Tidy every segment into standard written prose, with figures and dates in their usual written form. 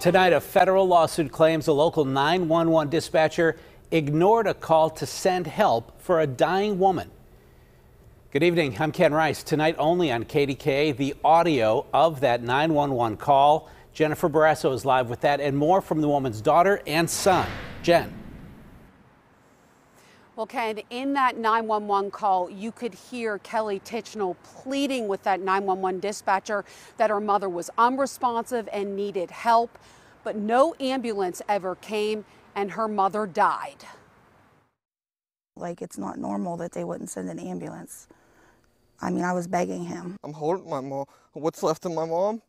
Tonight, a federal lawsuit claims a local 911 dispatcher ignored a call to send help for a dying woman. Good evening, I'm Ken Rice. Tonight only on KDKA, the audio of that 911 call. Jennifer Barrasso is live with that and more from the woman's daughter and son. Jen. Well, Ken, in that 911 call, you could hear Kelly Tichnell pleading with that 911 dispatcher that her mother was unresponsive and needed help, but no ambulance ever came and her mother died. Like, it's not normal that they wouldn't send an ambulance. I mean, I was begging him. I'm holding my mom. What's left of my mom?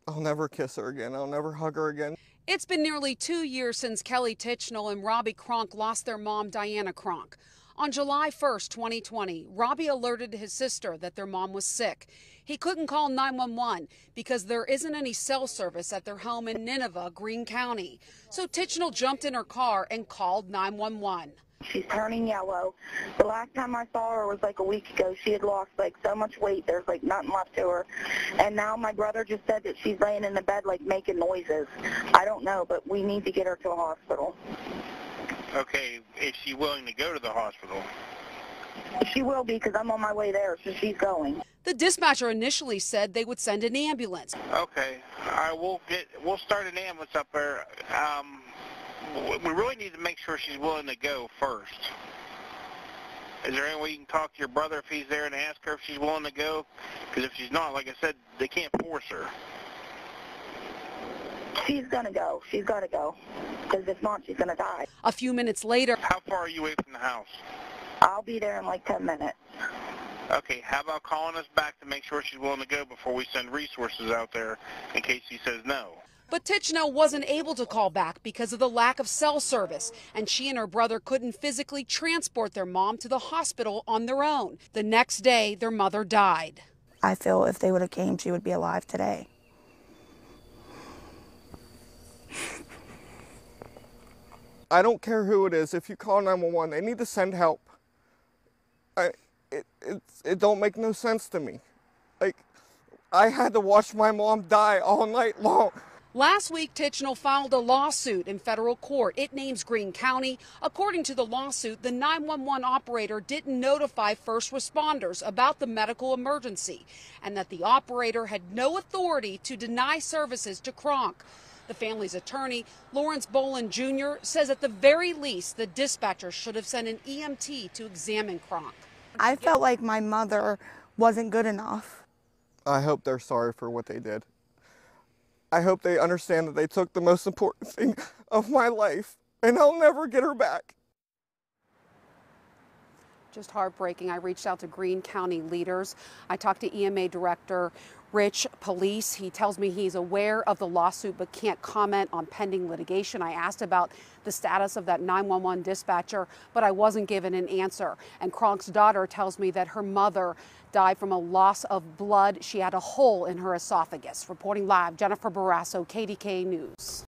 I'll never kiss her again. I'll never hug her again. It's been nearly 2 years since Kelly Tichnell and Robbie Kronk lost their mom, Diana Kronk. On July 1st, 2020, Robbie alerted his sister that their mom was sick. He couldn't call 911 because there isn't any cell service at their home in Nineveh, Greene County. So Tichnell jumped in her car and called 911. She's turning yellow. The last time I saw her was like a week ago. She had lost like so much weight. There's like nothing left to her. And now my brother just said that she's laying in the bed like making noises. I don't know, but we need to get her to a hospital. Okay, is she willing to go to the hospital? She will be because I'm on my way there, so she's going. The dispatcher initially said they would send an ambulance. Okay, we'll start an ambulance up there. We really need to make sure she's willing to go first. Is there any way you can talk to your brother if he's there and ask her if she's willing to go? Because if she's not, like I said, they can't force her. She's going to go. She's got to go. Because if not, she's going to die. A few minutes later. How far are you away from the house? I'll be there in like 10 minutes. Okay, how about calling us back to make sure she's willing to go before we send resources out there in case she says no? But Tichnell wasn't able to call back because of the lack of cell service, and she and her brother couldn't physically transport their mom to the hospital on their own. The next day, their mother died. I feel if they would have came, she would be alive today. I don't care who it is. If you call 911, they need to send help. It don't make no sense to me. Like, I had to watch my mom die all night long. Last week, Tichnell filed a lawsuit in federal court. It names Greene County. According to the lawsuit, the 911 operator didn't notify first responders about the medical emergency and that the operator had no authority to deny services to Kronk. The family's attorney, Lawrence Bolin Jr., says at the very least the dispatcher should have sent an EMT to examine Kronk. I felt like my mother wasn't good enough. I hope they're sorry for what they did. I hope they understand that they took the most important thing of my life, and I'll never get her back. Just heartbreaking. I reached out to Greene County leaders. I talked to EMA Director Rich Police. He tells me he's aware of the lawsuit but can't comment on pending litigation. I asked about the status of that 911 dispatcher, but I wasn't given an answer. And Kronk's daughter tells me that her mother died from a loss of blood. She had a hole in her esophagus. Reporting live, Jennifer Barrasso, KDKA News.